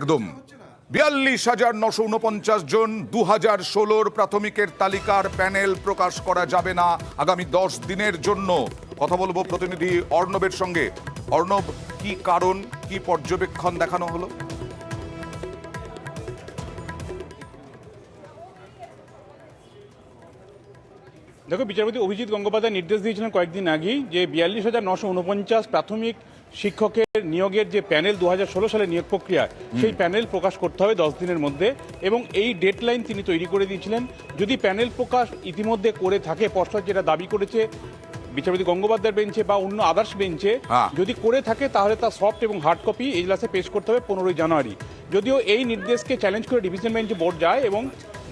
একদম ৪২,৯৪৯ জন ২০১৬ প্রাথমিকের তালিকার প্যানেল প্রকাশ করা যাবে না আগামী ১০ দিনের জন্য। কথা বলবো প্রতিনিধি অর্ণবের সঙ্গে। অর্ণব, কি কারণ, কি পর্যবেক্ষণ দেখানো হলো? দেখো, বিচারপতি অভিজিৎ গঙ্গোপাধ্যায় নির্দেশ দিয়েছিলেন কয়েকদিন আগেই যে ৪২,৯৪৯ প্রাথমিক শিক্ষকের নিয়োগের যে প্যানেল ২০১৬ সালে নিয়োগ প্রক্রিয়া, সেই প্যানেল প্রকাশ করতে হবে ১০ দিনের মধ্যে, এবং এই ডেডলাইন তিনি তৈরি করে দিয়েছিলেন। যদি প্যানেল প্রকাশ ইতিমধ্যে করে থাকে, পর্ষদ যেটা দাবি করেছে বিচারপতি গঙ্গোপাধ্যায়ের বেঞ্চে বা অন্য আদার্স বেঞ্চে, যদি করে থাকে তাহলে তা সফট এবং হার্ড কপি এজলাসে পেশ করতে হবে ১৫ই জানুয়ারি। যদিও এই নির্দেশকে চ্যালেঞ্জ করে ডিভিশন বেঞ্চে বোর্ড যায় এবং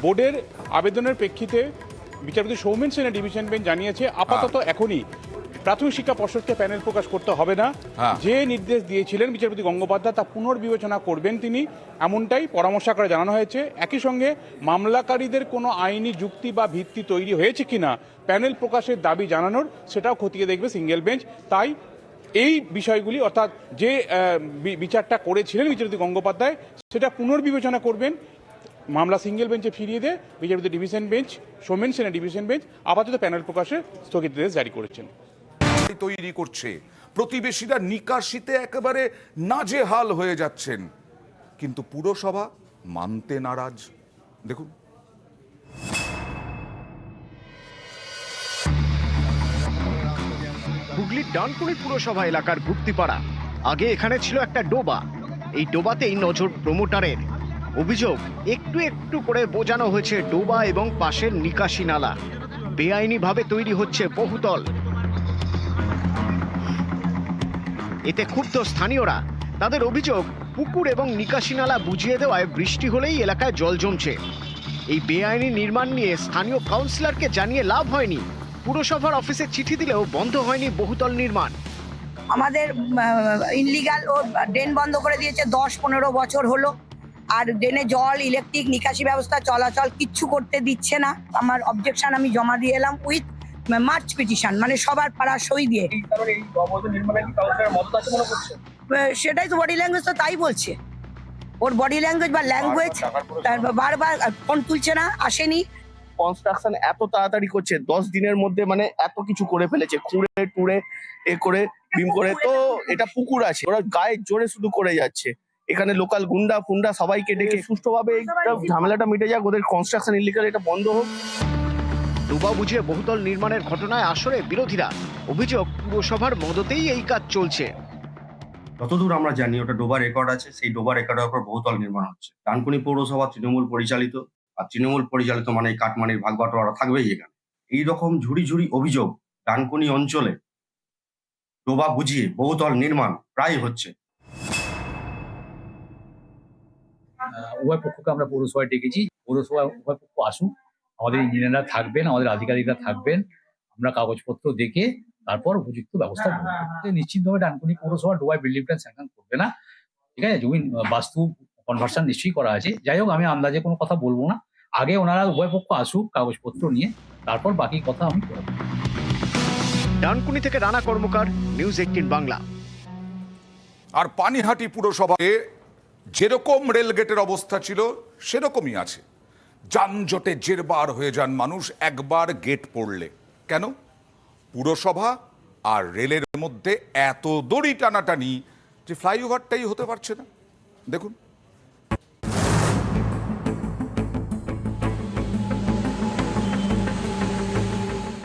বোর্ডের আবেদনের প্রেক্ষিতে বিচারপতি সৌমেন সেনের ডিভিশন বেঞ্চ জানিয়েছে আপাতত এখনই প্রাথমিক শিক্ষা পর্ষদকে প্যানেল প্রকাশ করতে হবে না। যে নির্দেশ দিয়েছিলেন বিচারপতি গঙ্গোপাধ্যায় তা পুনর্বিবেচনা করবেন তিনি, এমনটাই পরামর্শ করে জানানো হয়েছে। একই সঙ্গে মামলাকারীদের কোনো আইনি যুক্তি বা ভিত্তি তৈরি হয়েছে কিনা প্যানেল প্রকাশের দাবি জানানোর, সেটাও খতিয়ে দেখবে সিঙ্গেল বেঞ্চ। তাই এই বিষয়গুলি, অর্থাৎ যে বিচারটা করেছিলেন বিচারপতি গঙ্গোপাধ্যায়, সেটা পুনর্বিবেচনা করবেন। মামলা সিঙ্গেল বেঞ্চে ফিরিয়ে দিয়ে বিচারপতি ডিভিশন বেঞ্চ, সৌমেন সেনের ডিভিশন বেঞ্চ আপাতত প্যানেল প্রকাশে স্থগিতাদেশ জারি করেছেন। তৈরি করছে, প্রতিবেশীরা নিকাশিতে একেবারে নাজেহাল হয়ে যাচ্ছেন, কিন্তু পুরসভা মানতে নারাজ। দেখুন, হুগলির ডানকুনি পুরসভা এলাকার গুপ্তিপাড়া। আগে এখানে ছিল একটা ডোবা। এই ডোবাতেই নজর প্রমোটারের। অভিযোগ, একটু একটু করে বোঝানো হয়েছে ডোবা এবং পাশের নিকাশি নালা। বেআইনিভাবে তৈরি হচ্ছে বহুতল। এতে ক্ষুব্ধ স্থানীয়রা। তাদের অভিযোগ, পুকুর এবং নিকাশি নালা বুঝিয়ে দেওয়ায় বৃষ্টি হলেই এলাকায় জল জমছে। এই বেআইনি নির্মাণ নিয়ে স্থানীয় কাউন্সিলরকে জানিয়ে লাভ হয়নি। পুরসভার অফিসে চিঠি দিলেও বন্ধ হয়নি বহুতল নির্মাণ। আমাদের ইনলিগাল ও ড্রেন বন্ধ করে দিয়েছে ১০-১৫ বছর হলো, আর ড্রেনে জল, ইলেকট্রিক, নিকাশি ব্যবস্থা, চলাচল কিচ্ছু করতে দিচ্ছে না। আমার অবজেকশন আমি জমা দিয়ে এলাম উইথ মার্চ পিটিশন, মানে সবার পাড়ার সই দিয়ে। সেটাই তো বডি ল্যাঙ্গুয়েজ তো তাই বলছে। ওর বডি ল্যাঙ্গুয়েজ বা ল্যাঙ্গুয়েজ বারবার ফোন তুলছে না, আসেনি। কনস্ট্রাকশন এত তাড়াতাড়ি করছে, 10 দিনের মধ্যে মানে এত কিছু করে ফেলেছে, খুঁড়ে টুড়ে এ করে বিম করে। তো এটা পুকুর আছে, ওরা গায়ে জোরে শুধু করে যাচ্ছে। এখানে লোকাল গুন্ডা ফুন্ডা সবাইকে ডেকে সুষ্ঠুভাবে এইটা ঝামেলাটা মিটে যাক, ওদের কনস্ট্রাকশন ইলিগাল এটা বন্ধ হোক। ডোবা বুঝিয়ে বহুতল নির্মাণের ঘটনায় আসরে বিরোধীরা। অভিযোগ, পুরসভার মদতেই এই কাজ চলছে। যতদূর আমরা জানি ওটা ডোবা রেকর্ড আছে, সেই ডোবা রেকর্ডের উপর বহুতল নির্মাণ হচ্ছে। ডানকুনি পৌরসভা তৃণমূল পরিচালিত, আর তৃণমূল পরিচালিত মানে কাটমানির ভাগ বাটোয়ারা থাকবেই এখানে। এইরকম ঝুড়ি ঝুড়ি অভিযোগ ডানকুনি অঞ্চলে ডোবা বুঝিয়ে বহুতল নির্মাণ প্রায় হচ্ছে। উভয় পক্ষকে আমরা পৌরসভায় ডেকেছি। পৌরসভা উভয় পক্ষ আসুন, আমাদের ইঞ্জিনিয়াররা থাকবেন, আমাদের আধিকারিকরা থাকবেন। আমরা কাগজপত্র দেখে তারপর উপযুক্ত ব্যবস্থা করব। নিশ্চিতভাবে ডানকুনি পৌরসভা ডোবায় বিল্ডিং প্ল্যান স্যাংশন করবে না। ঠিক আছে, জমি বাস্তু কনভার্সন নিশ্চয়ই করা আছে। যাই হোক, আমি আন্দাজে কোনো কথা বলবো না। আগে ওনারা উভয় পক্ষ আসুক কাগজপত্র নিয়ে, তারপর বাকি কথা আমি করব। ডানকুনি থেকে রানা কর্মকার, নিউজ 18 বাংলা। আর পানিহাটি পুরসভায় যেরকম রেলগেটের অবস্থা ছিল সেরকমই আছে। যানজটে জেরবার হয়ে যান মানুষ একবার গেট পড়লে। কেন? পুরসভা আর রেলের মধ্যে এত দড়ি টানাটানি যে ফ্লাইওভারটাই হতে পারছে না। দেখুন,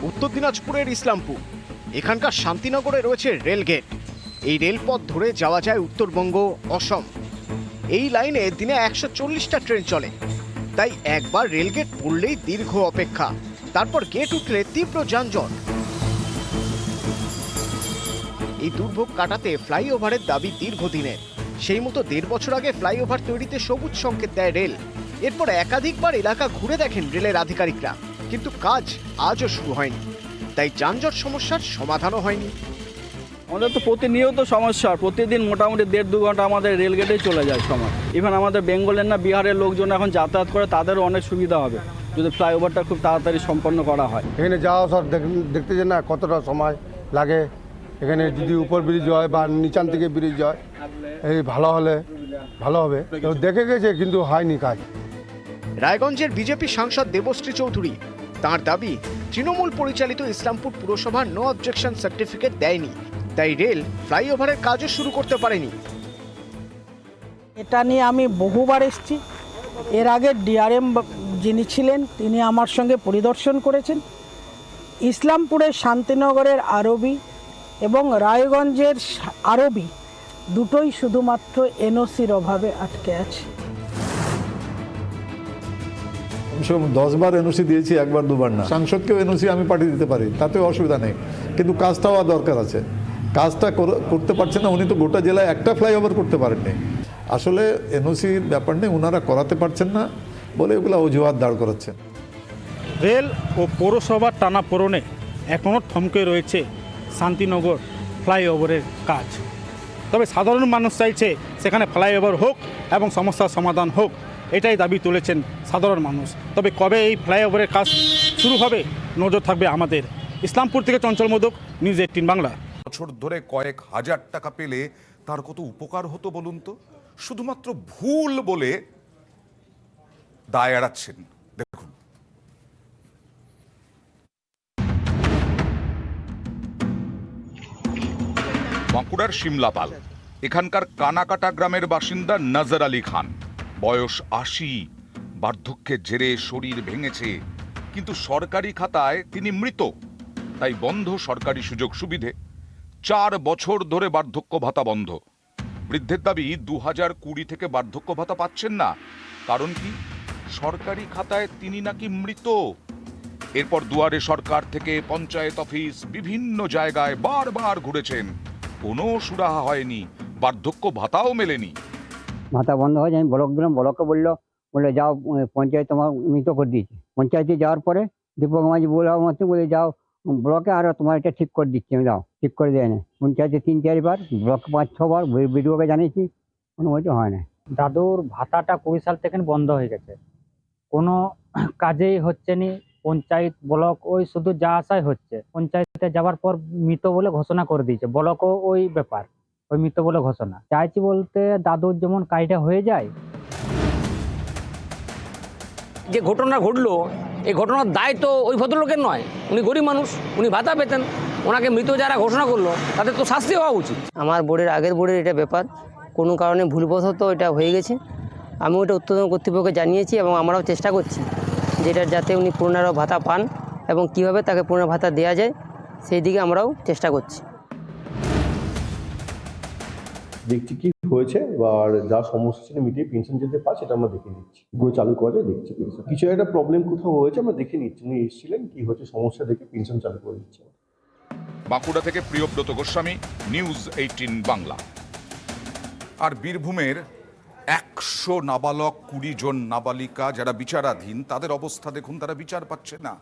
উত্তর দিনাজপুরের ইসলামপুর। এখানকার শান্তিনগরে রয়েছে রেলগেট। এই রেলপথ ধরে যাওয়া যায় উত্তরবঙ্গ, অসম। এই লাইনে দিনে ১৪০টা ট্রেন চলে। তাই একবার রেলগেট পড়লেই দীর্ঘ অপেক্ষা, তারপর গেট উঠলে তীব্র যানজট। এই দুর্ভোগ কাটাতে ফ্লাইওভারের দাবি দীর্ঘদিনের। সেই মতো ১.৫ বছর আগে ফ্লাইওভার তৈরিতে সবুজ সংকেত দেয় রেল। এরপর একাধিকবার এলাকা ঘুরে দেখেন রেলের আধিকারিকরা, কিন্তু কাজ আজও শুরু হয়নি। তাই যানজট সমস্যার সমাধানও হয়নি। আমাদের তো প্রতিনিয়ত সমস্যা। প্রতিদিন মোটামুটি ১.৫-২ ঘন্টা আমাদের রেলগেটেই চলে যায় সময়। ইভেন আমাদের বেঙ্গলের না বিহারের লোকজন এখন যাতায়াত করে, তাদেরও অনেক সুবিধা হবে যদি ফ্লাইওভারটা খুব তাড়াতাড়ি সম্পন্ন করা হয়। এখানে যাওয়া সব দেখতে যে না কতটা সময় লাগে। এখানে যদি উপর ব্রিজ হয় বা নিচান থেকে ব্রিজ হয় এই ভালো হলে ভালো হবে। তো দেখে গেছে কিন্তু হয়নি কাজ। রায়গঞ্জের বিজেপি সাংসদ দেবশ্রী চৌধুরী তার দাবি তৃণমূল পরিচালিত ইসলামপুর পুরসভা নো অবজেকশন সার্টিফিকেট দেয়নি, তাই রেল ফ্লাইওভারের কাজও শুরু করতে পারেনি। এটা নিয়ে আমি বহুবার এসেছি। এর আগে ডিআরএম যিনি ছিলেন তিনি আমার সঙ্গে পরিদর্শন করেছেন। ইসলামপুরের শান্তিনগরের আরবি এবং রায়গঞ্জের আরবি দুটোই শুধুমাত্র এনওসির অভাবে আটকে আছে। 10 বার এনওসি দিয়েছি, একবার দুবার না। সাংসদকেও এনওসি আমি পাঠিয়ে দিতে পারি, তাতেও অসুবিধা নেই, কিন্তু কাজটাও দরকার আছে। কাজটা করতে পারছে না। উনি তো গোটা জেলায় একটা ফ্লাইওভার করতে পারেননি। আসলে এনওসির ব্যাপার নেই, ওনারা করাতে পারছেন না বলে ওগুলো অজুহাত দাঁড় করাচ্ছেন। রেল ও পৌরসভার টানাপোড়েনে এখনও থমকে রয়েছে শান্তিনগর ফ্লাইওভারের কাজ। তবে সাধারণ মানুষ চাইছে সেখানে ফ্লাইওভার হোক এবং সমস্যার সমাধান হোক, এটাই দাবি তুলেছেন সাধারণ মানুষ। তবে কবে এই ফ্লাইওভারের কাজ শুরু হবে নজর থাকবে আমাদের। ইসলামপুর থেকে চঞ্চল মোদক, নিউজ 18 বাংলা। বছর ধরে কয়েক হাজার টাকা পেলে তার কত উপকার হতো বলুন তো? শুধুমাত্র ভুল বলে দায় এড়াচ্ছেন। দেখুন, বাঁকুড়ার শিমলাপাল, এখানকার কানাকাটা গ্রামের বাসিন্দা নজর আলী খান, বয়স 80, বার্ধক্যের জেরে শরীর ভেঙেছে, কিন্তু সরকারি খাতায় তিনি মৃত, তাই বন্ধ সরকারি সুযোগ সুবিধে। 4 বছর ধরে বার্ধক্য ভাতা বন্ধ। বৃদ্ধের দাবি 2020 থেকে বার্ধক্য ভাতা পাচ্ছেন না। কারণ কি? সরকারি খাতায় তিনি নাকি মৃত। এরপর দুয়ারে সরকার থেকে পঞ্চায়েত অফিস বিভিন্ন জায়গায় বারবার ঘুরেছেন, কোনো সুরাহা হয়নি, বার্ধক্য ভাতাও মেলেনি। ভাতা বন্ধ হয়ে যায়। আমি ব্লক দিলাম, ব্লককে বললে যাও পঞ্চায়েত তোমার মৃত করে দিয়েছে। পঞ্চায়েতে যাওয়ার পরে দীপক মাঝি বলে যাও ব্লকে, আর তোমার এটা ঠিক করে দিচ্ছি। আমি যাও, ঠিক করে দেয় না। পঞ্চায়েতে 3-4 বার, ব্লকে 5-6 বার, বিডিওকে জানিয়েছি, কোনো মতো হয় না। দাদুর ভাতাটা 20 সাল থেকে বন্ধ হয়ে গেছে, কোনো কাজেই হচ্ছে নি। পঞ্চায়েত ব্লক ওই শুধু যা আশাই হচ্ছে। পঞ্চায়েতে যাওয়ার পর মৃত বলে ঘোষণা করে দিয়েছে, ব্লকও ওই ব্যাপার, ওই মৃত বলে ঘোষণা। চাইছি বলতে দাদুর যেমন কাজটা হয়ে যায়। যে ঘটনা ঘটলো, এই ঘটনার দায় তো ওই ভদ্রলোকের নয়। উনি গরিব মানুষ, উনি ভাতা পেতেন, ওনাকে মৃত যারা ঘোষণা করলো তাদের তো শাস্তি হওয়া উচিত। আমার বোর্ডের আগের বোর্ডের এটা ব্যাপার, কোনো কারণে ভুলবশত এটা হয়ে গেছে। আমি ওটা উত্তরতম কর্তৃপক্ষকে জানিয়েছি এবং আমরাও চেষ্টা করছি যেটার যাতে উনি পুনরায় ভাতা পান এবং কিভাবে তাকে পুনরায় ভাতা দেওয়া যায় সেই দিকে আমরাও চেষ্টা করছি। দেখছি কি হয়েছে, এবার যা সমস্যা ছিল মিটিয়ে পেনশন যেতে পারে সেটা আমরা দেখে নিচ্ছি, পুরো চালু করা যায় দেখছি। পেনশন কিছু একটা প্রবলেম কোথাও হয়েছে আমরা দেখে নিচ্ছি, উনি এসেছিলেন কি হচ্ছে সমস্যা দেখে পেনশন চালু করে দিচ্ছে। বাঁকুড়া থেকে প্রিয়ব্রত গোস্বামী, নিউজ 18 বাংলা। আর বীরভূমের 100 নাবালক, 20 জন নাবালিকা যারা বিচারাধীন, তাদের অবস্থা দেখুন, তারা বিচার পাচ্ছে না।